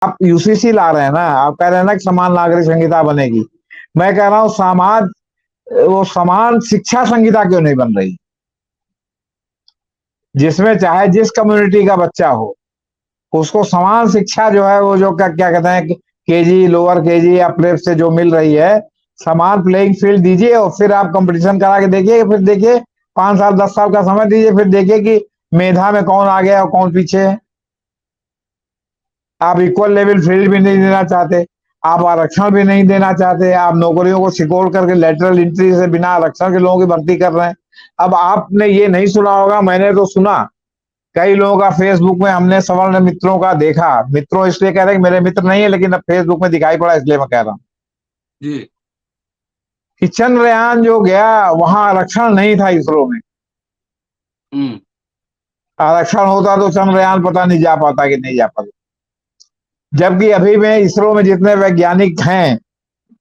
आप यूसीसी ला रहे हैं ना, आप कह रहे हैं ना कि समान नागरिक संहिता बनेगी। मैं कह रहा हूं वो समान शिक्षा संहिता क्यों नहीं बन रही, जिसमें चाहे जिस कम्युनिटी का बच्चा हो उसको समान शिक्षा जो है वो जो क्या क्या कहते हैं केजी, लोअर केजी या प्रेप से जो मिल रही है, समान प्लेइंग फील्ड दीजिए और फिर आप कंपटीशन करा के देखिए। फिर देखिए 5 साल 10 साल का समय दीजिए, फिर देखिए कि मेधा में कौन आगे है और कौन पीछे है। आप इक्वल लेवल फील्ड भी नहीं देना चाहते, आप आरक्षण भी नहीं देना चाहते, आप नौकरियों को सिक्योर करके लेटरल एंट्री से बिना आरक्षण के लोगों की भर्ती कर रहे हैं। अब आपने ये नहीं सुना होगा, मैंने तो सुना, कई लोगों का फेसबुक में हमने सवर्ण मित्रों का देखा, मित्रों इसलिए कह रहे हैं कि मेरे मित्र नहीं है लेकिन अब फेसबुक में दिखाई पड़ा इसलिए मैं कह रहा हूं जी। कि चंद्रयान जो गया वहां आरक्षण नहीं था इसरो में। आरक्षण होता तो चंद्रयान पता नहीं जा पाता कि नहीं जा पाता। जबकि अभी में इसरो में जितने वैज्ञानिक हैं,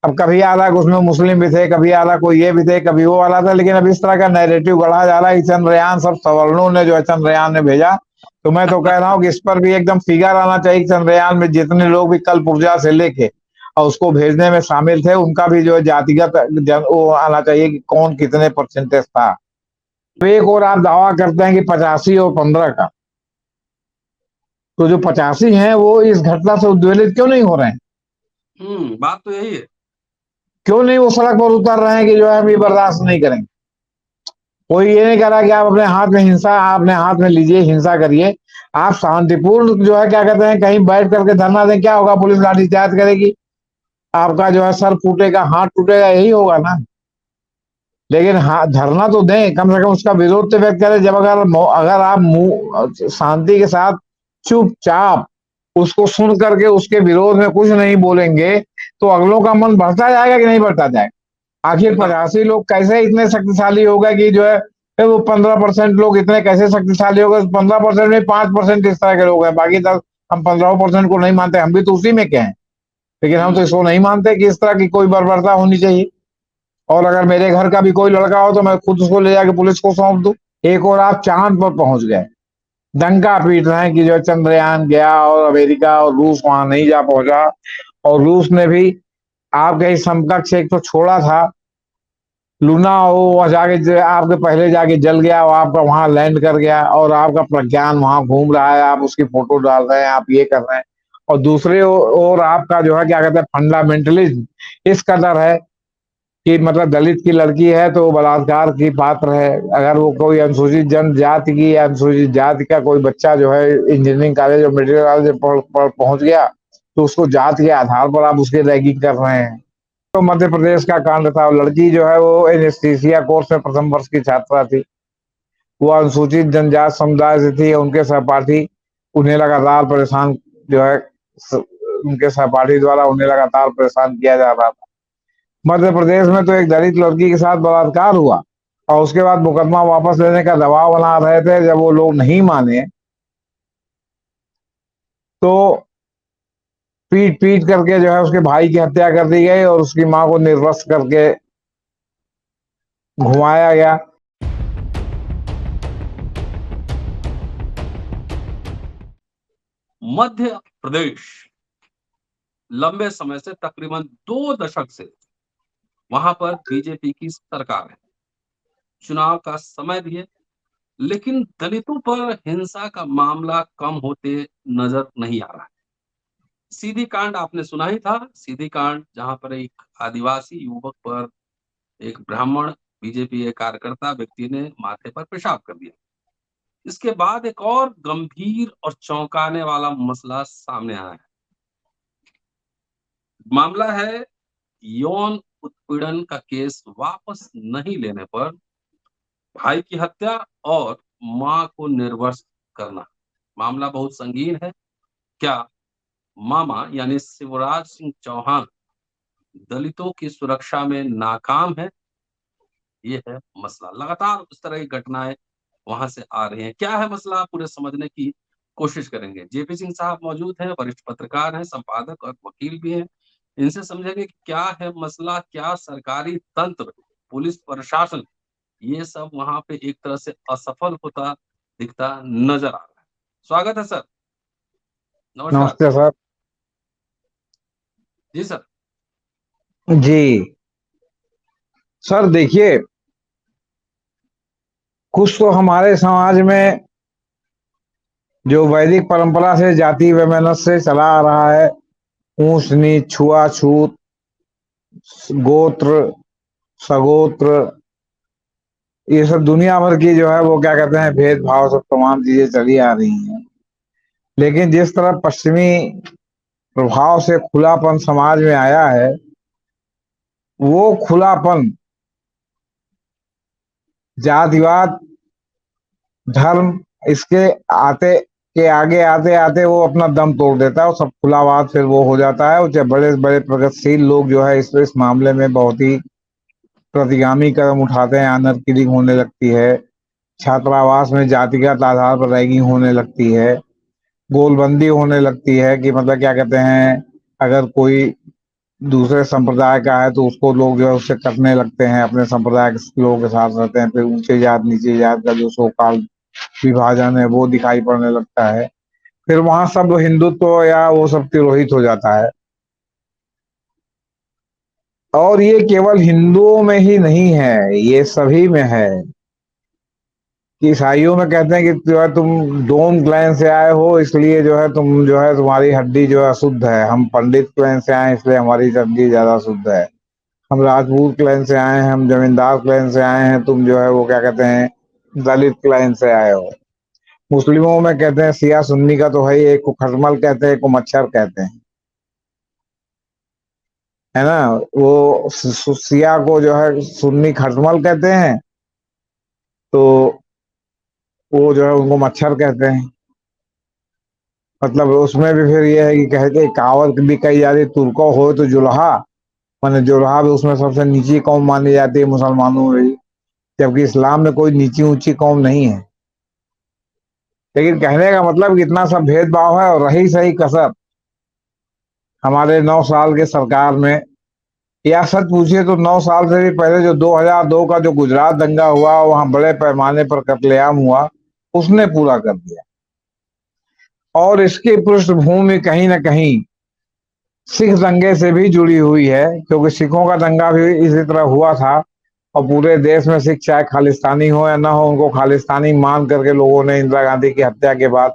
अब कभी आ रहा है उसमें मुस्लिम भी थे, कभी आ रहा कोई ये भी थे, कभी वो वाला था, लेकिन अब इस तरह का नैरेटिव गढ़ा जा रहा है कि चंद्रयान सब सवर्णों ने जो है चंद्रयान ने भेजा। तो मैं तो कह रहा हूँ कि इस पर भी एकदम फिगर आना चाहिए कि चंद्रयान में जितने लोग भी कल्प ऊर्जा से लेके और उसको भेजने में शामिल थे, उनका भी जो है जातिगत वो आना चाहिए कि कौन कितने परसेंटेज था। तो एक और आप दावा करते हैं कि 85 और 15 का, तो जो 85 हैं वो इस घटना से उद्वेलित क्यों नहीं हो रहे हैं? बात तो यही है। क्यों नहीं वो सड़क पर उतर रहे हैं कि जो है हम ये बर्दाश्त नहीं करेंगे? कोई ये नहीं कह रहा कि आप अपने हाथ में हिंसा, आपने हाथ में लीजिए, हिंसा करिए। आप शांतिपूर्ण जो है क्या कहते हैं कहीं बैठ करके धरना दें, क्या होगा? पुलिस लाठीचार्ज करेगी, आपका जो है सर फूटेगा, हाथ टूटेगा, यही होगा ना। लेकिन हाँ, धरना तो दें, कम से कम उसका विरोध तो व्यक्त करें। जब अगर आप मुंह शांति के साथ चुपचाप उसको सुन करके उसके विरोध में कुछ नहीं बोलेंगे तो अगलों का मन बढ़ता जाएगा कि नहीं बढ़ता जाएगा? आखिर एकदम 85 लोग कैसे इतने शक्तिशाली हो गए कि जो है वो 15% लोग इतने कैसे शक्तिशाली हो गए? 15% में 5% इस तरह के लोग हैं, बाकी 10, हम 15% को नहीं मानते, हम भी तो उसी में क्या है। लेकिन हम तो इसको नहीं मानते कि इस तरह की कोई बर्बरता होनी चाहिए। और अगर मेरे घर का भी कोई लड़का हो तो मैं खुद उसको ले जाके पुलिस को सौंप दूं। एक और आप चांद पर पहुंच गए, डंका पीट रहे हैं कि जो चंद्रयान गया और अमेरिका और रूस वहां नहीं जा पहुंचा। और रूस ने भी आपके इस समकक्ष एक तो छोड़ा था, लूना, वो जाके आपके पहले जाके जल गया, वो आपका वहां लैंड कर गया और आपका प्रज्ञान वहां घूम रहा है, आप उसकी फोटो डाल रहे हैं, आप ये कर रहे हैं। और दूसरे और आपका जो है क्या कहते हैं फंडामेंटलिज्म इस कदर है कि मतलब दलित की लड़की है तो वो बलात्कार की पात्र है। अगर वो कोई अनुसूचित जनजाति की या अनुसूचित जाति का कोई बच्चा जो है इंजीनियरिंग कॉलेज और मेडिकल कॉलेज पहुंच गया तो उसको जाति के आधार पर आप उसकी रैगिंग कर रहे हैं। तो मध्य प्रदेश का कांड था, लड़की जो है वो एनेस्थीसिया कोर्स में प्रथम वर्ष की छात्रा थी, वो अनुसूचित जनजाति समुदाय से थी, उनके सहपाठी उन्हें लगातार परेशान जो है उनके सहपाठी द्वारा उन्हें लगातार परेशान किया जा रहा था। मध्य प्रदेश में तो एक दलित लड़की के साथ बलात्कार हुआ और उसके बाद मुकदमा वापस लेने का दबाव बना रहे थे। जब वो लोग नहीं माने तो पीट पीट करके जो है उसके भाई की हत्या कर दी गई और उसकी मां को निर्वस्त्र करके घुमाया गया। मध्य प्रदेश लंबे समय से, तकरीबन 2 दशक से वहां पर बीजेपी की सरकार है। चुनाव का समय भी है, लेकिन दलितों पर हिंसा का मामला कम होते नजर नहीं आ रहा है। सीधी कांड आपने सुना ही था, सीधी कांड, जहां पर एक आदिवासी युवक पर एक ब्राह्मण बीजेपी कार्यकर्ता व्यक्ति ने माथे पर पेशाब कर दिया। इसके बाद एक और गंभीर और चौंकाने वाला मसला सामने आया है। मामला है यौन उत्पीड़न का केस वापस नहीं लेने पर भाई की हत्या और मां को निर्वस्त्र करना। मामला बहुत संगीन है। क्या मामा यानी शिवराज सिंह चौहान दलितों की सुरक्षा में नाकाम है? ये है मसला। लगातार इस तरह की घटनाएं वहां से आ रही हैं। क्या है मसला, पूरे समझने की कोशिश करेंगे। जेपी सिंह साहब मौजूद हैं, वरिष्ठ पत्रकार हैं, संपादक और वकील भी हैं। इनसे समझेंगे कि क्या है मसला, क्या सरकारी तंत्र, पुलिस प्रशासन, ये सब वहां पे एक तरह से असफल होता दिखता नजर आ रहा है। स्वागत है सर। नमस्कार। नमस्ते सर। जी सर। जी सर, देखिए, कुछ तो हमारे समाज में जो वैदिक परंपरा से जाति वैमनस्य से चला आ रहा है, ऊंच नीच, छुआछूत, गोत्र, सगोत्र, ये सब दुनिया भर की जो है वो क्या कहते हैं भेदभाव, सब तमाम चीजें चली आ रही हैं। लेकिन जिस तरह पश्चिमी प्रभाव से खुलापन समाज में आया है, वो खुलापन जातिवाद, धर्म, इसके आते के आगे आते आते वो अपना दम तोड़ देता है और सब खुलावाद फिर वो हो जाता है। और बड़े बड़े प्रगतिशील लोग जो है इस मामले में बहुत ही प्रतिगामी कदम उठाते हैं। आनर किलिंग होने लगती है, छात्रावास में जातिगत आधार पर रैगिंग होने लगती है, गोलबंदी होने लगती है कि मतलब क्या कहते हैं, अगर कोई दूसरे संप्रदाय का है तो उसको लोग जो है उससे कटने लगते हैं, अपने संप्रदाय के लोगों के साथ रहते हैं। फिर ऊंचे जात नीचे जात का जो सो विभाजन है वो दिखाई पड़ने लगता है। फिर वहां सब हिंदुत्व या वो सब तिरोहित हो जाता है। और ये केवल हिंदुओं में ही नहीं है, ये सभी में है। कि ईसाइयों में कहते हैं कि जो है तुम डोम क्लैन से आए हो इसलिए जो है तुम जो है तुम्हारी हड्डी जो है अशुद्ध है। हम पंडित क्लैन से आए इसलिए हमारी हड्डी ज्यादा शुद्ध है। हम राजपूत क्लैन से आए हैं, हम जमींदार क्लैन से आए हैं, तुम जो है वो क्या कहते हैं दलित क्लैन से आए हो। मुस्लिमों में कहते हैं सिया सुन्नी का तो है ही, एक को खटमल कहते हैं, एक को मच्छर कहते हैं, है ना। वो सिया को जो है सुन्नी खटमल कहते हैं, तो वो जो है उनको मच्छर कहते हैं। मतलब उसमें भी फिर ये है कि कहते कहावत भी कही जाती है, तुर्को हो तो जुल्हा, माने जुल्हा भी उसमें सबसे नीची कौम मानी जाती है मुसलमानों में भी, जबकि इस्लाम में कोई नीची ऊंची कौम नहीं है। लेकिन कहने का मतलब कि इतना सब भेदभाव है। और रही सही कसर हमारे 9 साल के सरकार में, या सच पूछिए तो 9 साल से भी पहले जो 2002 का जो गुजरात दंगा हुआ, वहां बड़े पैमाने पर कत्लेआम हुआ, उसने पूरा कर दिया। और इसकी पृष्ठभूमि कहीं ना कहीं सिख दंगे से भी जुड़ी हुई है, क्योंकि सिखों का दंगा भी इसी तरह हुआ था। और पूरे देश में सिख चाहे खालिस्तानी हो या ना हो, उनको खालिस्तानी मान करके लोगों ने इंदिरा गांधी की हत्या के बाद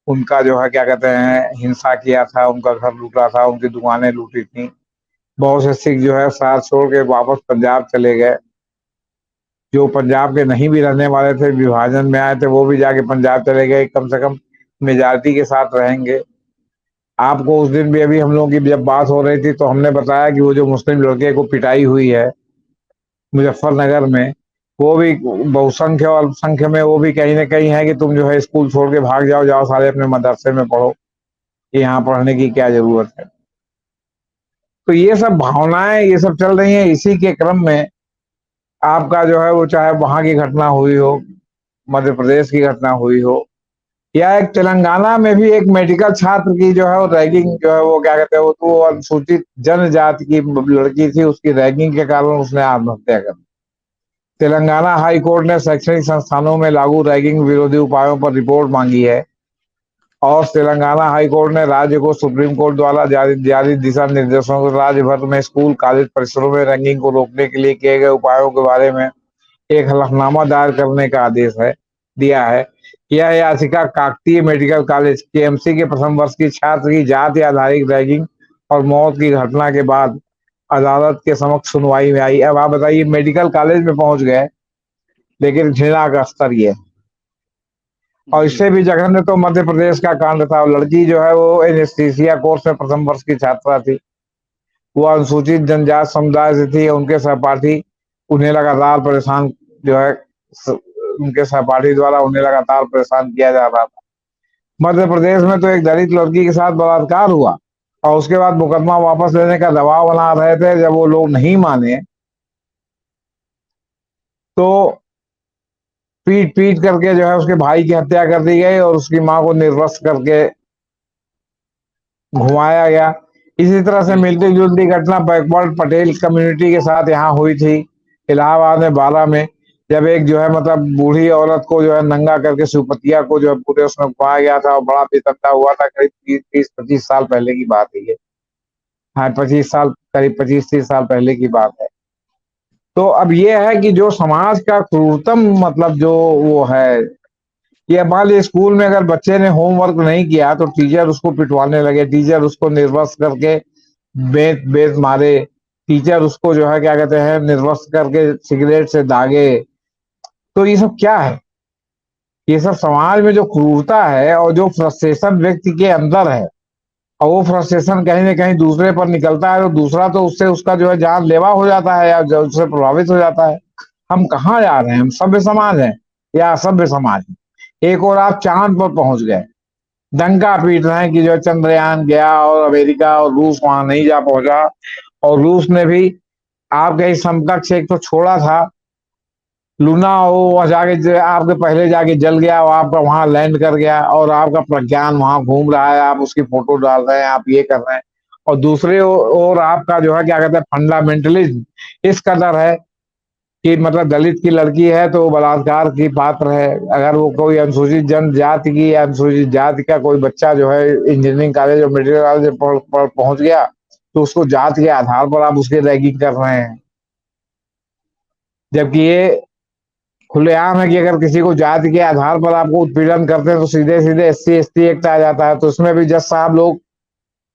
उनका जो है क्या कहते हैं हिंसा किया था, उनका घर लूटा था, उनकी दुकानें लूटी थी। बहुत से सिख जो है साथ छोड़ के वापस पंजाब चले गए। जो पंजाब के नहीं भी रहने वाले थे, विभाजन में आए थे, वो भी जाके पंजाब चले गए, कम से कम मेजॉरिटी के साथ रहेंगे। आपको उस दिन भी अभी हम लोगों की जब बात हो रही थी तो हमने बताया कि वो जो मुस्लिम लड़के को पिटाई हुई है मुजफ्फरनगर में, वो भी बहुसंख्य और अल्पसंख्य में वो भी कहीं ना कहीं है कि तुम जो है स्कूल छोड़ के भाग जाओ, जाओ सारे अपने मदरसे में पढ़ो, कि यहाँ पढ़ने की क्या जरूरत है। तो ये सब भावनाएं ये सब चल रही हैं। इसी के क्रम में आपका जो है वो चाहे वहां की घटना हुई हो, मध्य प्रदेश की घटना हुई हो, या एक तेलंगाना में भी एक मेडिकल छात्र की जो है वो रैगिंग जो है वो क्या कहते हैं, वो तो अनुसूचित जनजाति की लड़की थी, उसकी रैगिंग के कारण उसने आत्महत्या कर दी। तेलंगाना हाई कोर्ट ने शैक्षणिक संस्थानों में लागू रैगिंग विरोधी उपायों पर रिपोर्ट मांगी है। और तेलंगाना हाई कोर्ट ने राज्य को सुप्रीम कोर्ट द्वारा जारी दिशा निर्देशों को राज्य भर में स्कूल कॉलेज परिसरों में रैगिंग को रोकने के लिए किए गए उपायों के बारे में एक हलफनामा दायर करने का आदेश है दिया है। यह याचिका काकतीय मेडिकल कॉलेज केएमसी के प्रथम वर्ष की छात्र की जाति आधारित रैगिंग और मौत की घटना के बाद अदालत के समक्ष सुनवाई में आई। अब आप बताइए, मेडिकल कॉलेज में पहुंच गए, लेकिन घृणा का स्तर ये। और जी इससे भी जघन्य तो मध्य प्रदेश का कांड था। लड़की जो है वो एनेस्थीसिया कोर्स में प्रथम वर्ष की छात्रा थी। वो अनुसूचित जनजाति समुदाय से थी। उनके सहपाठी उन्हें लगातार परेशान जो है उनके सहपाठी द्वारा उन्हें लगातार परेशान किया जा रहा था। मध्य प्रदेश में तो एक दलित लड़की के साथ बलात्कार हुआ और उसके बाद मुकदमा वापस लेने का दबाव बना रहे थे। जब वो लोग नहीं माने तो पीट पीट करके जो है उसके भाई की हत्या कर दी गई और उसकी मां को निर्वस्त्र करके घुमाया गया। इसी तरह से जी मिलती जुलती घटना बैकवर्ड पटेल कम्युनिटी के साथ यहाँ हुई थी, इलाहाबाद में 12 में, जब एक जो है मतलब बूढ़ी औरत को जो है नंगा करके शिवपतिया को जो है पूरे उसमें घुमाया गया था और बड़ा बेतंदा हुआ था। करीब 30-25 साल पहले की बात है ये। हाँ 25 साल, करीब 25-30 साल पहले की बात है। तो अब ये है कि जो समाज का क्रूरतम मतलब जो वो है कि अब मान लीजिए स्कूल में अगर बच्चे ने होमवर्क नहीं किया तो टीचर उसको पिटवाने लगे, टीचर उसको निर्वस्त्र करके बेत बेत मारे, टीचर उसको जो है क्या कहते हैं निर्वस्त्र करके सिगरेट से दागे। तो ये सब क्या है? ये सब समाज में जो क्रूरता है और जो फ्रस्ट्रेशन व्यक्ति के अंदर है, और वो फ्रस्ट्रेशन कहीं ना कहीं दूसरे पर निकलता है, तो दूसरा तो उससे उसका जो है जानलेवा हो जाता है या जो उससे प्रभावित हो जाता है। हम कहाँ जा रहे हैं? हम सभ्य समाज हैं या असभ्य समाज है? एक और आप चांद पर पहुंच गए, डंका पीट रहे हैं कि जो चंद्रयान गया और अमेरिका और रूस वहां नहीं जा पहुंचा, और रूस ने भी आपके इस समकक्ष एक तो छोड़ा था लूना, वो जाके आपके पहले जाके जल गया, वो आपका वहां लैंड कर गया और आपका प्रज्ञान वहां घूम रहा है, आप उसकी फोटो डाल रहे हैं, आप ये कर रहे हैं। और दूसरे ओर आपका जो है क्या कहते हैं फंडामेंटलिज्म इस कदर है कि मतलब दलित की लड़की है तो वो बलात्कार की पात्र है। अगर वो कोई अनुसूचित जनजाति की या अनुसूचित जाति का कोई बच्चा जो है इंजीनियरिंग कॉलेज और मेडिकल कॉलेज पहुंच गया तो उसको जाति के आधार पर आप उसकी रैगिंग कर रहे हैं। जबकि ये खुलेआम है कि अगर किसी को जाति के आधार पर आपको उत्पीड़न करते हैं तो सीधे सीधे SC/ST एक्ट आ जाता है। तो उसमें भी जज साहब लोग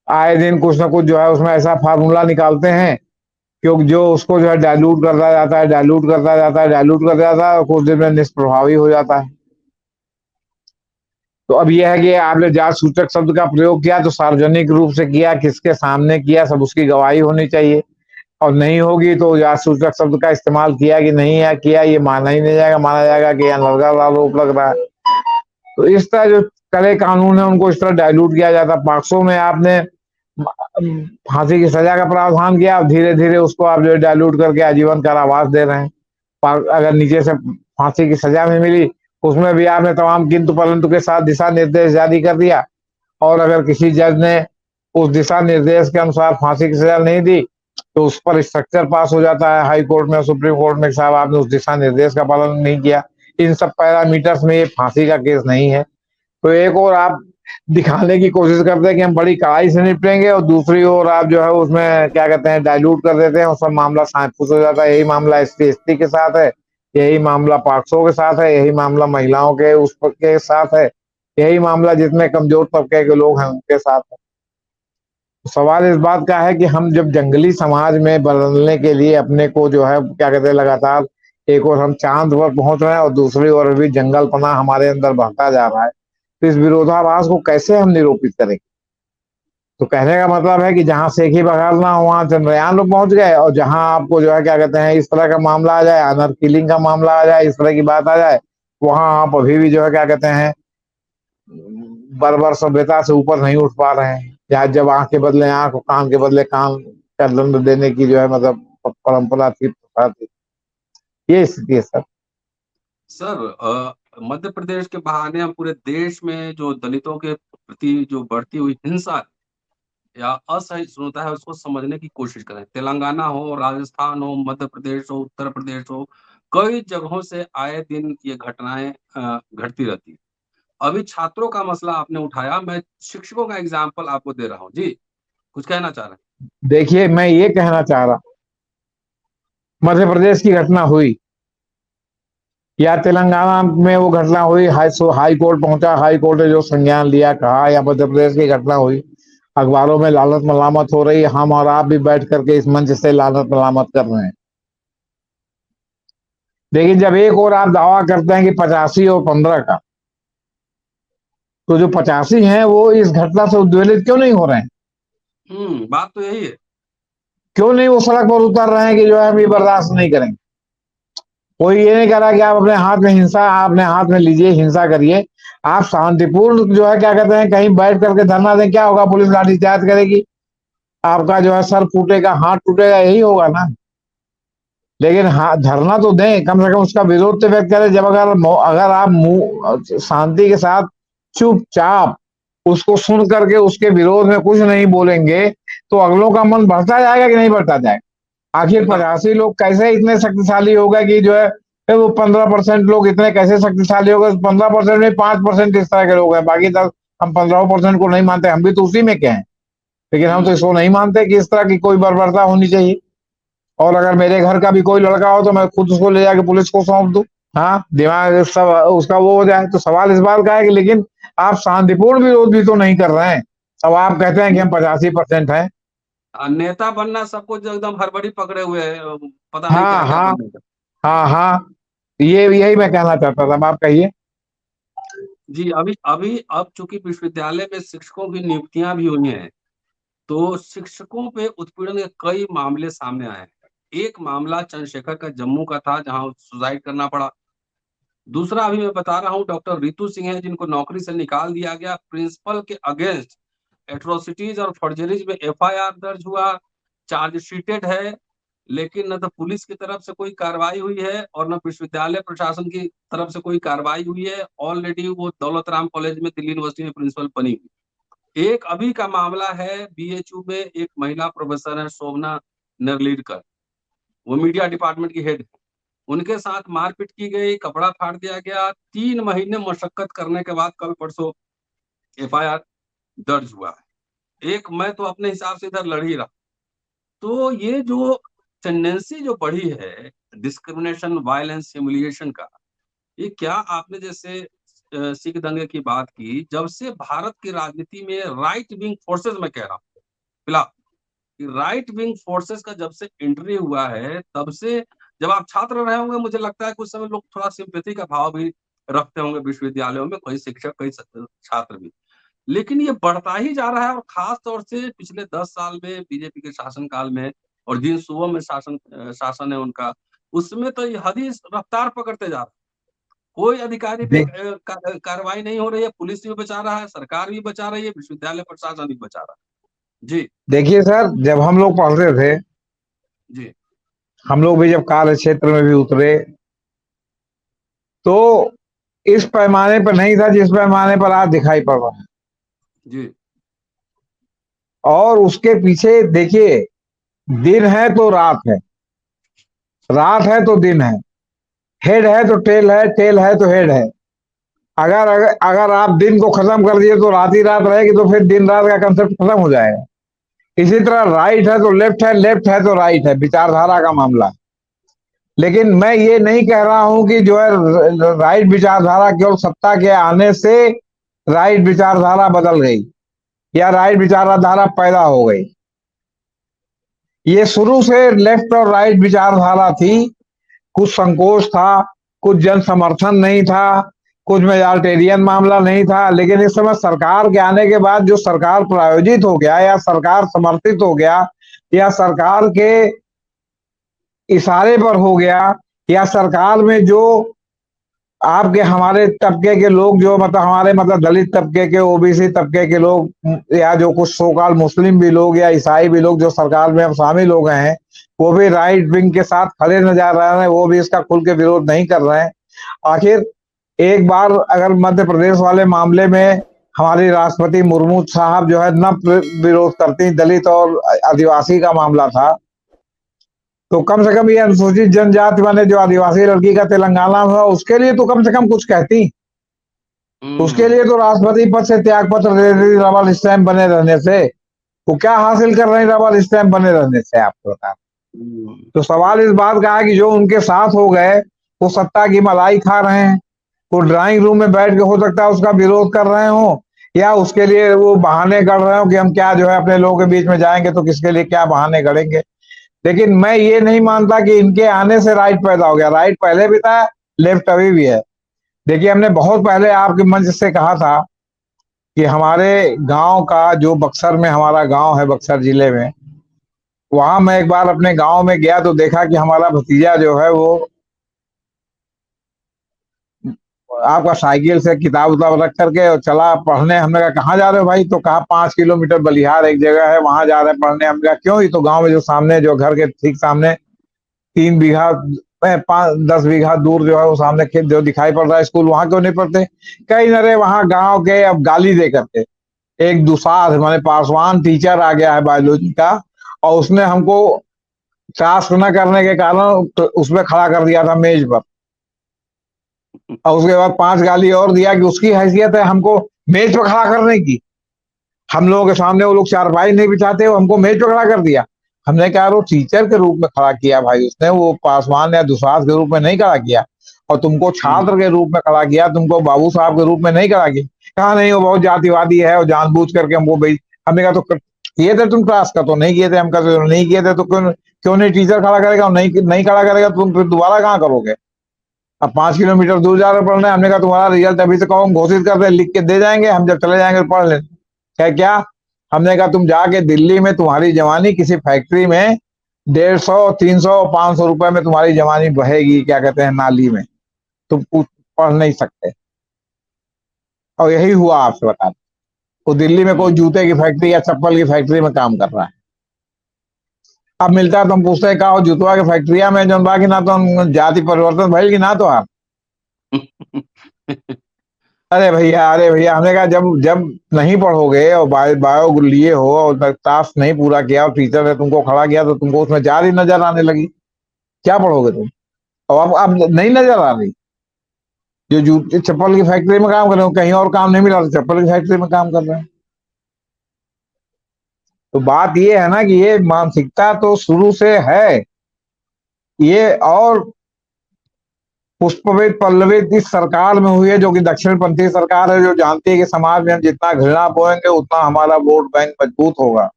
आए दिन कुछ ना कुछ जो है उसमें ऐसा फार्मूला निकालते हैं क्योंकि जो उसको जो है डाइल्यूट करता जाता है, डाइल्यूट करता जाता है, डाइल्यूट करता जाता है और कुछ दिन में निष्प्रभावी हो जाता है। तो अब यह है कि आपने जात सूचक शब्द का प्रयोग किया तो सार्वजनिक रूप से किया, किसके सामने किया, सब उसकी गवाही होनी चाहिए। और नहीं होगी तो जात सूचक शब्द का इस्तेमाल किया कि नहीं है किया ये माना ही नहीं जाएगा, माना जाएगा कि अनर्गल आरोप लग रहा है। तो इस तरह जो कड़े कानून है उनको इस तरह डाइल्यूट किया जाता है। पॉक्सो में आपने फांसी की सजा का प्रावधान किया और धीरे धीरे उसको आप जो डाइल्यूट करके आजीवन कारावास दे रहे हैं। अगर नीचे से फांसी की सजा में मिली उसमें भी आपने तमाम किंतु परंतु के साथ दिशा निर्देश जारी कर दिया, और अगर किसी जज ने उस दिशा निर्देश के अनुसार फांसी की सजा नहीं दी तो उस पर स्ट्रक्चर पास हो जाता है हाई कोर्ट में, सुप्रीम कोर्ट में, साहब आपने उस दिशा निर्देश का पालन नहीं किया। इन सब पैरामीटर्स में ये फांसी का केस नहीं है। तो एक और आप दिखाने की कोशिश करते हैं कि हम बड़ी कड़ाई से निपटेंगे और दूसरी ओर आप जो है उसमें क्या कहते हैं डाइल्यूट कर देते हैं और सब मामला सांप हो जाता है। यही मामला SC/ST के साथ है, यही मामला पॉक्सो के साथ है, यही मामला महिलाओं के के साथ है, यही मामला जितने कमजोर तबके के लोग हैं उनके साथ है। सवाल इस बात का है कि हम जब जंगली समाज में बदलने के लिए अपने को जो है क्या कहते हैं लगातार एक और हम चांद पर पहुंच रहे हैं और दूसरी ओर अभी जंगलपना हमारे अंदर बढ़ता जा रहा है, तो इस विरोधाभास को कैसे हम निरूपित करेंगे? तो कहने का मतलब है कि जहां सेखी बघालना हो वहां चंद्रयान लोग पहुंच गए, और जहां आपको जो है क्या कहते हैं इस तरह का मामला आ जाए, अनर किलिंग का मामला आ जाए, इस तरह की बात आ जाए, वहां आप अभी भी जो है क्या कहते हैं बर्बर सभ्यता से ऊपर नहीं उठ पा रहे हैं। या जब आंख के बदले आंख और कान के बदले कान का दंड देने की जो है मतलब परंपरा थी, प्रथा थी। ये स्थिति है सर। सर मध्य प्रदेश के बहाने हम पूरे देश में जो दलितों के प्रति जो बढ़ती हुई हिंसा या असहिष्णुता है उसको समझने की कोशिश करें। तेलंगाना हो, राजस्थान हो, मध्य प्रदेश हो, उत्तर प्रदेश हो, कई जगहों से आए दिन ये घटनाएं घटती रहती है। अभी छात्रों का मसला आपने उठाया, मैं शिक्षकों का एग्जाम्पल आपको दे रहा हूँ। जी, कुछ कहना चाह रहे हैं? देखिए मैं ये कहना चाह रहा, मध्य प्रदेश की घटना हुई या तेलंगाना में वो घटना हुई, हाई कोर्ट पहुंचा, हाई कोर्ट ने जो संज्ञान लिया कहा, या मध्य प्रदेश की घटना हुई, अखबारों में लानत मलामत हो रही है, हम और आप भी बैठ करके इस मंच से लानत मलामत कर रहे हैं। लेकिन जब एक और आप दावा करते हैं कि 85 और 15 का, तो जो 85 हैं वो इस घटना से उद्वेलित क्यों नहीं हो रहे हैं? बात तो यही है। क्यों नहीं वो सड़क पर उतर रहे हैं कि जो है हम ये बर्दाश्त नहीं करेंगे? कोई ये नहीं कह रहा कि आप अपने हाथ में हिंसा, आपने हाथ में लीजिए, हिंसा करिए, आप शांतिपूर्ण जो है क्या कहते हैं कहीं बैठ करके धरना दें, क्या होगा? पुलिस लाठीचार्ज करेगी, आपका जो है सर फूटेगा, हाथ टूटेगा, यही होगा ना। लेकिन हाँ धरना तो दें, कम से कम उसका विरोध तो व्यक्त करें। जब अगर आप मुंह शांति के साथ चुपचाप उसको सुन करके उसके विरोध में कुछ नहीं बोलेंगे तो अगलों का मन बढ़ता जाएगा कि नहीं बढ़ता जाएगा? आखिर एकदम 85 लोग कैसे इतने शक्तिशाली होगा कि जो है वो 15% लोग इतने कैसे शक्तिशाली होगा? 15% में 5% इस तरह के लोग हैं, बाकी 10 हम 15% को नहीं मानते, हम भी तो उसी में क्या है। लेकिन हम तो इसको नहीं मानते कि इस तरह की कोई बर्बरता होनी चाहिए। और अगर मेरे घर का भी कोई लड़का हो तो मैं खुद उसको ले जाके पुलिस को सौंप दूं। हाँ, दिमाग सब उसका वो हो जाए। तो सवाल इस बात का है कि लेकिन आप शांतिपूर्ण विरोध भी तो नहीं कर रहे हैं। अब आप कहते हैं कि हम 85% हैं। नेता बनना सबको जो एकदम हड़बड़ी पकड़े हुए है, पता नहीं क्या हाँ क्या हाँ बनने का। हाँ हाँ, ये यही मैं कहना चाहता था। अब आप कहिए। जी, अभी अभी अब चूंकि विश्वविद्यालय में शिक्षकों की नियुक्तियां भी हुई हैं, तो शिक्षकों पे उत्पीड़न के कई मामले सामने आए हैं। एक मामला चंद्रशेखर का जम्मू का था, जहां सुसाइड करना पड़ा। दूसरा अभी मैं बता रहा हूं, डॉक्टर रितु सिंह है, जिनको नौकरी से निकाल दिया गया। प्रिंसिपल के अगेंस्ट एट्रोसिटीज और फॉर्जरीज में एफआईआर दर्ज हुआ, चार्जशीटेड है, लेकिन न तो पुलिस की तरफ से कोई कार्रवाई हुई है और न विश्वविद्यालय प्रशासन की तरफ से कोई कार्रवाई हुई है। ऑलरेडी वो दौलत राम कॉलेज में, दिल्ली यूनिवर्सिटी में प्रिंसिपल बनी हुई। एक अभी का मामला है, बीएचयू में एक महिला प्रोफेसर है, शोभना नरलीडकर, वो मीडिया डिपार्टमेंट की हेड है। उनके साथ मारपीट की गई, कपड़ा फाड़ दिया गया। 3 महीने मशक्कत करने के बाद कल परसों एफआईआर दर्ज हुआ है। एक मैं तो अपने हिसाब से इधर लड़ ही रहा। तो ये जो टेंडेंसी जो बढ़ी है डिस्क्रिमिनेशन, वायलेंस, ह्यूमिलिएशन का, ये क्या आपने जैसे सिख दंगे की बात की, जब से भारत की राजनीति में राइट विंग फोर्सेस, मैं कह रहा हूँ फिलहाल, राइट विंग फोर्सेस का जब से एंट्री हुआ है, तब से, जब आप छात्र रहे होंगे, मुझे लगता है कुछ समय लोग थोड़ा सिंपैथी का भाव भी रखते होंगे विश्वविद्यालयों में, कई शिक्षक, कई छात्र भी। लेकिन ये बढ़ता ही जा रहा है, और खास तौर से पिछले 10 साल में बीजेपी के शासनकाल में, और जिन सूबों में शासन है उनका, उसमें तो ये हदी रफ्तार पकड़ते जा रहा है। कोई अधिकारी पे देख कार्रवाई नहीं हो रही है, पुलिस भी बचा रहा है, सरकार भी बचा रही है, विश्वविद्यालय प्रशासन भी बचा रहा है। जी। देखिए सर, जब हम लोग पढ़ते थे, जी। हम लोग भी जब कार्य क्षेत्र में भी उतरे, तो इस पैमाने पर नहीं था जिस पैमाने पर आज दिखाई पड़ रहा है। जी। और उसके पीछे देखिए, दिन है तो रात है, रात है तो दिन है, हेड है तो टेल है, टेल है तो हेड है। अगर आप दिन को खत्म कर दिए तो रात ही रात रहेगी, तो फिर दिन रात का कंसेप्ट खत्म हो जाएगा। इसी तरह राइट है तो लेफ्ट है, लेफ्ट है तो राइट है, विचारधारा का मामला। लेकिन मैं ये नहीं कह रहा हूं कि जो है राइट विचारधारा केवल सत्ता के आने से राइट विचारधारा बदल गई या राइट विचारधारा पैदा हो गई। ये शुरू से लेफ्ट और राइट विचारधारा थी। कुछ संकोच था, कुछ जन समर्थन नहीं था, कुछ मेजॉरिटेरियन मामला नहीं था। लेकिन इस समय सरकार के आने के बाद जो सरकार प्रायोजित हो गया या सरकार समर्थित हो गया या सरकार के इशारे पर हो गया, या सरकार में जो आपके हमारे तबके के लोग, जो मतलब हमारे मतलब दलित तबके के, ओबीसी तबके के लोग, या जो कुछ सोकाल मुस्लिम भी लोग या ईसाई भी लोग जो सरकार में अब शामिल हो गए हैं, वो भी राइट विंग के साथ खड़े नजर आ रहे हैं। वो भी इसका खुल के विरोध नहीं कर रहे हैं। आखिर एक बार अगर मध्य प्रदेश वाले मामले में हमारी राष्ट्रपति मुर्मू साहब जो है न विरोध करती, दलित और आदिवासी का मामला था, तो कम से कम ये अनुसूचित जनजाति वाले जो आदिवासी लड़की का तेलंगाना में हुआ, उसके लिए तो कम से कम कुछ कहती। उसके लिए तो राष्ट्रपति पद से त्याग पत्र दे दी रबल स्टैंप बने रहने से। वो क्या हासिल कर रहे हैं रबल स्टैंप बने रहने से, आपको बता। तो सवाल इस बात का है कि जो उनके साथ हो गए वो सत्ता की मलाई खा रहे हैं। वो ड्राइंग रूम में बैठ के हो सकता है उसका विरोध कर रहे हो, या उसके लिए वो बहाने कर रहे हो कि हम क्या जो है अपने लोगों के बीच में जाएंगे तो किसके लिए क्या बहाने करेंगे। लेकिन मैं ये नहीं मानता कि इनके आने से राइट पैदा हो गया। राइट पहले भी था, लेफ्ट अभी भी है। देखिए, हमने बहुत पहले आपके मंच से कहा था कि हमारे गांव का जो बक्सर में हमारा गांव है, बक्सर जिले में, वहां मैं एक बार अपने गांव में गया तो देखा कि हमारा भतीजा जो है वो आपका साइकिल से किताब उताब रख करके और चला पढ़ने। हमने कहा कहाँ जा रहे हो भाई? तो कहा 5 किलोमीटर बलिहार एक जगह है, वहां जा रहे हैं पढ़ने। हमने कहा क्यों? ही तो गांव में जो सामने, जो घर के ठीक सामने 3 बीघा 5-10 बीघा दूर जो है वो सामने खेत जो दिखाई पड़ रहा है, स्कूल, वहां क्यों नहीं पढ़ते? कहीं न रे वहां गांव के अब गाली दे करके एक दुसाध माने पासवान टीचर आ गया है बायोलॉजी का, और उसने हमको टास्क न करने के कारण तो उसमें खड़ा कर दिया था मेज पर। और उसके बाद 5 गाली और दिया कि उसकी हैसियत है हमको मेज पर खड़ा करने की। हम लोगों के सामने वो लोग चारपाई नहीं बिछाते, वो हमको मेज पे खड़ा कर दिया। हमने कहा वो टीचर के रूप में खड़ा किया भाई उसने, वो पासवान या दुसाध के रूप में नहीं खड़ा किया, और तुमको छात्र के रूप में खड़ा किया, तुमको बाबू साहब के रूप में नहीं खड़ा किया। कहा नहीं वो बहुत जातिवादी है और जानबूझ करके हमको भेज। हमने कहा तो किए थे तुम क्लास का? तो नहीं किए थे। हम कहते नहीं किए थे तो क्यों क्यों नहीं टीचर खड़ा करेगा? और नहीं नहीं खड़ा करेगा तुम फिर दोबारा कहाँ करोगे? अब 5 किलोमीटर दूर जा रहे पढ़ने। हमने कहा तुम्हारा रिजल्ट अभी से कहो हम घोषित कर रहे, लिख के दे जाएंगे, हम जब चले जाएंगे तो पढ़ लें। क्या? हमने कहा तुम जाके दिल्ली में तुम्हारी जवानी किसी फैक्ट्री में 150, 300, 500 रुपए में तुम्हारी जवानी बहेगी, क्या कहते हैं, नाली में। तुम पढ़ नहीं सकते। और यही हुआ आपसे बता। वो दिल्ली में कोई जूते की फैक्ट्री या चप्पल की फैक्ट्री में काम कर रहा है। अब मिलता है तो हम पूछते हैं कहा जूतवा के फैक्ट्रिया में जो बाकी ना तो जाति परिवर्तन भइल कि ना तो आप। अरे भैया हमने कहा जब जब नहीं पढ़ोगे और बायो लिए हो और टास्क नहीं पूरा किया और टीचर ने तुमको खड़ा किया तो तुमको उसमें जार ही नजर आने लगी, क्या पढ़ोगे तुम? और अब नहीं नजर आ रही। जो जूते चप्पल की फैक्ट्री में काम कर रहे हो, कहीं और काम नहीं मिला तो चप्पल की फैक्ट्री में काम कर रहे हैं। तो बात ये है ना कि ये मानसिकता तो शुरू से है ये, और पुष्पविद पल्लवित इस सरकार में हुई है जो कि दक्षिणपंथी सरकार है, जो जानती है कि समाज में हम जितना घृणा बोएंगे उतना हमारा वोट बैंक मजबूत होगा।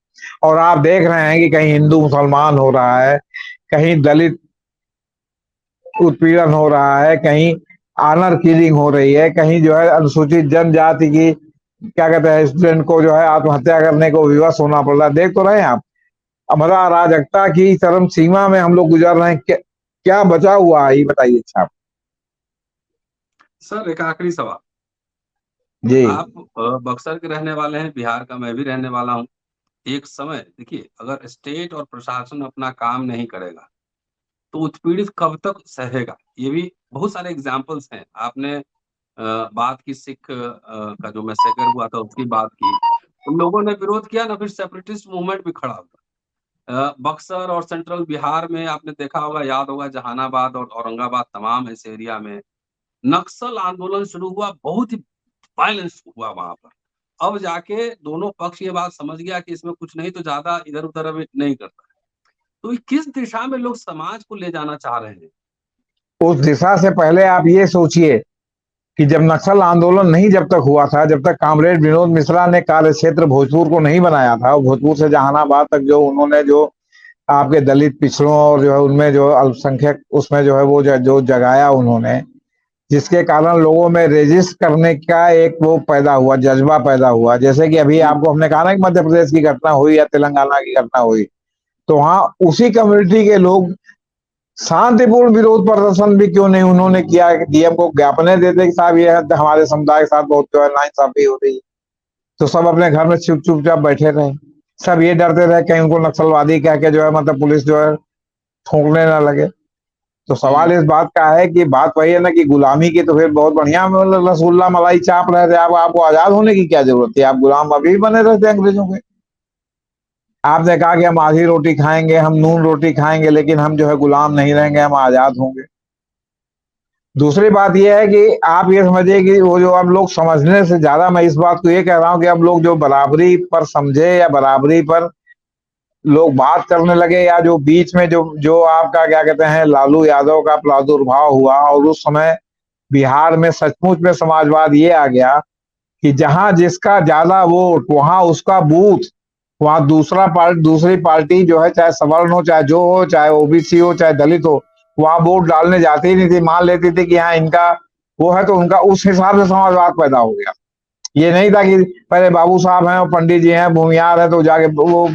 और आप देख रहे हैं कि कहीं हिंदू मुसलमान हो रहा है, कहीं दलित उत्पीड़न हो रहा है, कहीं आनर किलिंग हो रही है, कहीं जो है अनुसूचित जनजाति की क्या कहते हैं स्टूडेंट को जो है आत्महत्या करने को विवश होना पड़ रहा है। देख तो रहे हैं आप। हमारा अराजकता की चरम सीमा में हम लोग गुजर रहे हैं। क्या बचा हुआ है ये बताइए साहब। सर एक आखिरी सवाल। जी आप बक्सर के रहने वाले हैं, बिहार का मैं भी रहने वाला हूँ। एक समय देखिए, अगर स्टेट और प्रशासन अपना काम नहीं करेगा तो उत्पीड़ित कब तक सहेगा? ये भी बहुत सारे एग्जाम्पल्स हैं। आपने बात की सिख का जो मैसेकर हुआ था उसकी बात की, उन लोगों ने विरोध किया ना, फिर सेपरेटिस्ट मूवमेंट भी खड़ा हुआ। बक्सर और सेंट्रल बिहार में आपने देखा होगा, याद होगा, जहानाबाद और औरंगाबाद तमाम ऐसे एरिया में नक्सल आंदोलन शुरू हुआ, बहुत ही वायलेंस हुआ वहां पर। अब जाके दोनों पक्ष ये बात समझ गया कि इसमें कुछ नहीं तो ज्यादा इधर उधर अब नहीं करता है। तो किस दिशा में लोग समाज को ले जाना चाह रहे हैं? उस दिशा से पहले आप ये सोचिए कि जब नक्सल आंदोलन नहीं जब तक हुआ था, जब तक कामरेड विनोद मिश्रा ने कार्य क्षेत्र भोजपुर को नहीं बनाया था, और भोजपुर से जहानाबाद तक जो उन्होंने जो आपके दलित पिछड़ों और जो है उनमें जो अल्पसंख्यक उसमें जो है वो जो जगाया उन्होंने, जिसके कारण लोगों में रेजिस्ट करने का एक वो पैदा हुआ, जज्बा पैदा हुआ। जैसे कि अभी आपको हमने कहा ना कि मध्य प्रदेश की घटना हुई या तेलंगाना की घटना हुई, तो वहां उसी कम्युनिटी के लोग शांतिपूर्ण विरोध प्रदर्शन भी क्यों नहीं उन्होंने किया। डीएम को ज्ञापने देते कि साहब ये हमारे समुदाय के साथ बहुत जो है नाइंसाफी हो रही है, तो सब अपने घर में चुपचाप बैठे रहे। सब ये डरते रहे कहीं उनको नक्सलवादी कह के जो है मतलब पुलिस जो है ठोकने ना लगे। तो सवाल इस बात का है कि बात वही है ना कि गुलामी की तो फिर बहुत बढ़िया मतलब रसगुल्ला मलाई चाप रहे थे आप, आपको आजाद होने की क्या जरूरत थी? आप गुलाम अभी भी बने रहते अंग्रेजों के। आपने कहा कि हम आधी रोटी खाएंगे, हम नून रोटी खाएंगे, लेकिन हम जो है गुलाम नहीं रहेंगे, हम आजाद होंगे। दूसरी बात यह है कि आप ये समझिए कि वो जो अब लोग समझने से ज्यादा मैं इस बात को ये कह रहा हूं कि अब लोग जो बराबरी पर समझे या बराबरी पर लोग बात करने लगे, या जो बीच में जो जो आपका क्या कहते हैं लालू यादव का प्रादुर्भाव हुआ, और उस समय बिहार में सचमुच में समाजवाद ये आ गया कि जहां जिसका ज्यादा वोट वहां उसका बूथ, वहां दूसरी पार्टी जो है चाहे सवर्ण हो, चाहे जो हो, चाहे ओबीसी हो, चाहे दलित हो, वहां वोट डालने जाती ही नहीं थी। मान लेती थी कि हाँ इनका वो है तो उनका, उस हिसाब से समाजवाद पैदा हो गया। ये नहीं था कि पहले बाबू साहब हैं और पंडित जी हैं भूमियार है तो जाके वो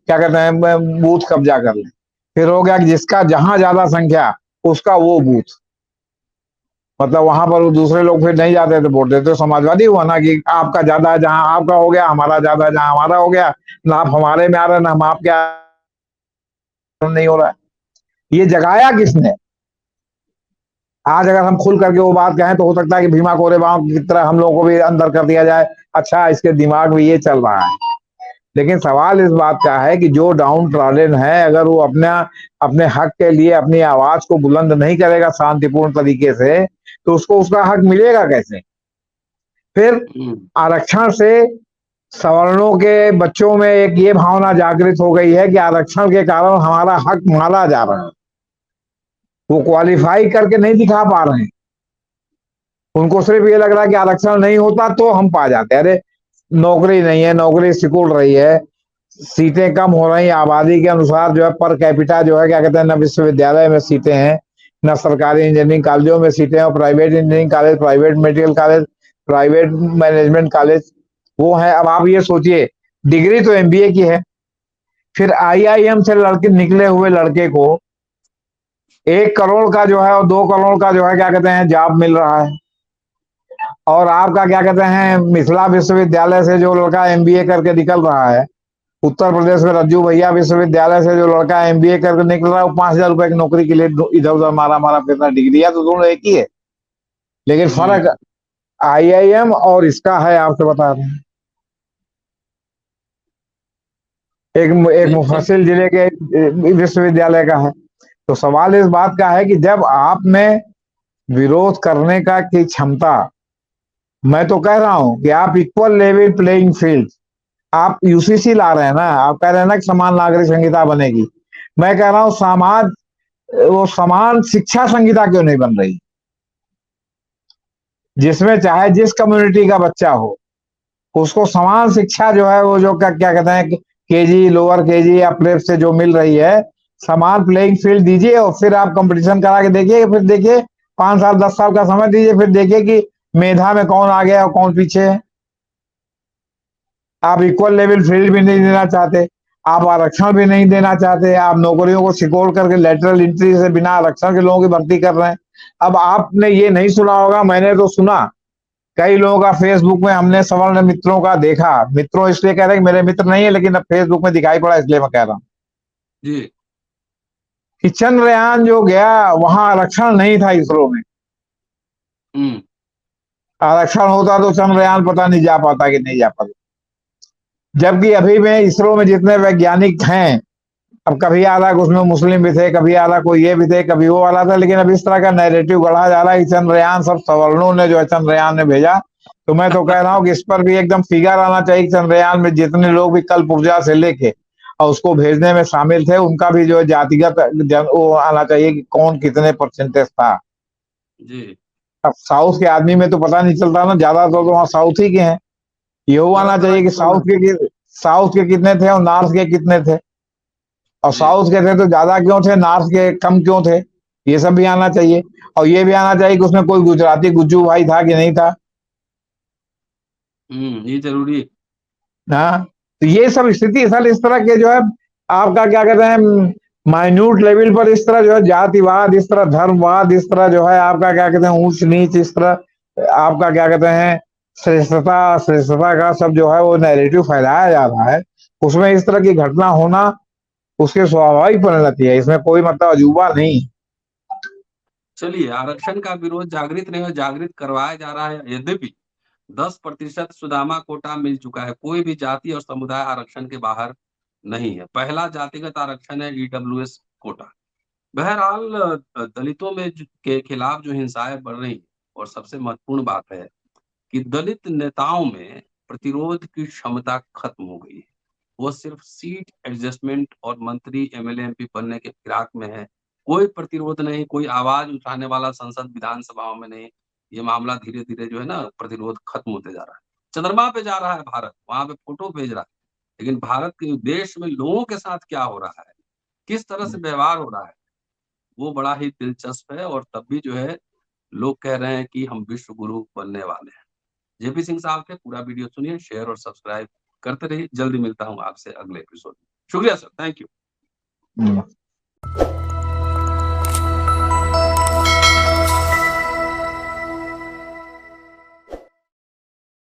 क्या कहते हैं बूथ कब्जा कर ले। फिर हो गया कि जिसका जहां ज्यादा संख्या उसका वो बूथ, मतलब वहां पर दूसरे लोग फिर नहीं जाते थे वोट देते। तो समाजवादी हुआ ना कि आपका ज्यादा है जहां आपका हो गया, हमारा ज्यादा है जहां हमारा हो गया, ना आप हमारे में आ रहे ना हम आपके नहीं हो रहा है। ये जगाया किसने? आज अगर हम खुल करके वो बात कहें तो हो सकता है कि भीमा कोरेगांव की तरह हम लोगों को भी अंदर कर दिया जाए, अच्छा इसके दिमाग में ये चल रहा है। लेकिन सवाल इस बात का है कि जो डाउन ट्रॉडन है, अगर वो अपने हक के लिए अपनी आवाज को बुलंद नहीं करेगा शांतिपूर्ण तरीके से, तो उसको उसका हक मिलेगा कैसे? फिर आरक्षण से सवर्णों के बच्चों में एक ये भावना जागृत हो गई है कि आरक्षण के कारण हमारा हक मारा जा रहा है। वो क्वालिफाई करके नहीं दिखा पा रहे हैं, उनको सिर्फ ये लग रहा है कि आरक्षण नहीं होता तो हम पा जाते। अरे नौकरी नहीं है, नौकरी सिकुड़ रही है, सीटें कम हो रही, आबादी के अनुसार जो है पर कैपिटा जो है क्या कहते हैं, न विश्वविद्यालय में सीटें हैं, न सरकारी इंजीनियरिंग कॉलेजों में सीटें हैं, और private engineering college, private medical college, private management college वो है। अब आप ये सोचिए, डिग्री तो एमबीए की है, फिर आईआईएम से लड़के निकले हुए लड़के को 1 करोड़ का जो है और 2 करोड़ का जो है क्या कहते हैं जॉब मिल रहा है। और आपका क्या कहते हैं मिथिला विश्वविद्यालय से जो लड़का एमबीए करके निकल रहा है, उत्तर प्रदेश में रज्जू भैया विश्वविद्यालय से जो लड़का एमबीए करके निकल रहा है, वो 5,000 रुपए की नौकरी के लिए इधर उधर मारा मारा फिरना। डिग्री है तो दोनों एक ही है, लेकिन फर्क आईआईएम और इसका है, आपसे बता रहे हैं। एक मुफस्सिल जिले के विश्वविद्यालय का है। तो सवाल इस बात का है कि जब आप में विरोध करने का की क्षमता, मैं तो कह रहा हूं कि आप इक्वल लेवल प्लेइंग फील्ड, आप यूसीसी ला रहे हैं ना, आप कह रहे हैं ना कि समान नागरिक संहिता बनेगी। मैं कह रहा हूं समाज, वो समान शिक्षा संहिता क्यों नहीं बन रही, जिसमें चाहे जिस कम्युनिटी का बच्चा हो उसको समान शिक्षा जो है वो जो क्या कहते हैं केजी, लोअर केजी या प्रेप से जो मिल रही है, समान प्लेइंग फील्ड दीजिए और फिर आप कंपटीशन करा के देखिए। फिर देखिए 5 साल 10 साल का समय दीजिए, फिर देखिए कि मेधा में कौन आगे है और कौन पीछे है। आप इक्वल लेवल फील्ड भी नहीं देना चाहते, आप आरक्षण भी नहीं देना चाहते, आप नौकरियों को सिकोड़ करके लेटरल एंट्री से बिना आरक्षण के लोगों की भर्ती कर रहे हैं। अब आपने ये नहीं सुना होगा, मैंने तो सुना कई लोगों का फेसबुक में, हमने सवर्ण मित्रों का देखा, मित्रों इसलिए कह रहे हैं कि मेरे मित्र नहीं है लेकिन अब फेसबुक में दिखाई पड़ा इसलिए मैं कह रहा हूं जी कि चंद्रयान जो गया वहां आरक्षण नहीं था इसरो में। आरक्षण होता तो चंद्रयान पता नहीं जा पाता कि नहीं जा पाता। जबकि अभी में इसरो में जितने वैज्ञानिक हैं, अब कभी आ रहा है उसमें मुस्लिम भी थे, कभी आ रहा कोई ये भी थे, कभी वो वाला था, लेकिन अब इस तरह का नैरेटिव गढ़ा जा रहा है कि चंद्रयान सब सवर्णों ने जो है चंद्रयान ने भेजा। तो मैं तो कह रहा हूँ कि इस पर भी एकदम फिगर आना चाहिए कि चंद्रयान में जितने लोग भी कल्प ऊर्जा से लेके और उसको भेजने में शामिल थे, उनका भी जो है जातिगत वो आना चाहिए कि कौन कितने परसेंटेज था। जी अब साउथ के आदमी में तो पता नहीं चलता ना, ज्यादातर तो वहाँ साउथ ही के हैं। ये आना ज्यादातर चाहिए कि साउथ के कितने थे और नॉर्थ के कितने थे, और जी साउथ के थे तो ज्यादा क्यों थे, नॉर्थ के कम क्यों थे, ये सब भी आना चाहिए। और ये भी आना चाहिए कि उसमें कोई गुजराती गुज्जू भाई था कि नहीं था। ये जरूरी है। हाँ, तो ये सब स्थिति सर इस तरह के जो है आपका क्या कहते हैं माइन्यूट लेवल पर इस तरह जो है जातिवाद, इस तरह धर्मवाद, इस तरह जो है आपका क्या कहते हैं ऊंच नीच, इस तरह आपका क्या कहते हैं श्रेष्ठता श्रेष्ठता का सब जो है वो नैरेटिव फैलाया जा रहा है। उसमें इस तरह की घटना होना उसके स्वाभाविक परिणति है, इसमें कोई मतलब अजूबा नहीं। चलिए, आरक्षण का विरोध जागृत नहीं हो, जागृत करवाया जा रहा है। यद्यपि 10% सुदामा कोटा मिल चुका है, कोई भी जाति और समुदाय आरक्षण के बाहर नहीं है। पहला जातिगत आरक्षण है ईडब्ल्यूएस कोटा। बहरहाल दलितों में के खिलाफ जो हिंसाएं बढ़ रही हैं, और सबसे महत्वपूर्ण बात है कि दलित नेताओं में प्रतिरोध की क्षमता खत्म हो गई है। वो सिर्फ सीट एडजस्टमेंट और मंत्री एमएलए एमपी बनने के फिराक में है। कोई प्रतिरोध नहीं, कोई आवाज उठाने वाला संसद विधानसभाओं में नहीं। ये मामला धीरे धीरे जो है ना प्रतिरोध खत्म होते जा रहा है। चंद्रमा पे जा रहा है भारत, वहां पे फोटो भेज रहा है, लेकिन भारत के देश में लोगों के साथ क्या हो रहा है, किस तरह से व्यवहार हो रहा है, वो बड़ा ही दिलचस्प है। और तब भी जो है लोग कह रहे हैं कि हम विश्व गुरु बनने वाले हैं। जेपी सिंह साहब के पूरा वीडियो सुनिए, शेयर और सब्सक्राइब करते रहिए। जल्दी मिलता हूँ आपसे अगले एपिसोड में। शुक्रिया सर, थैंक यू।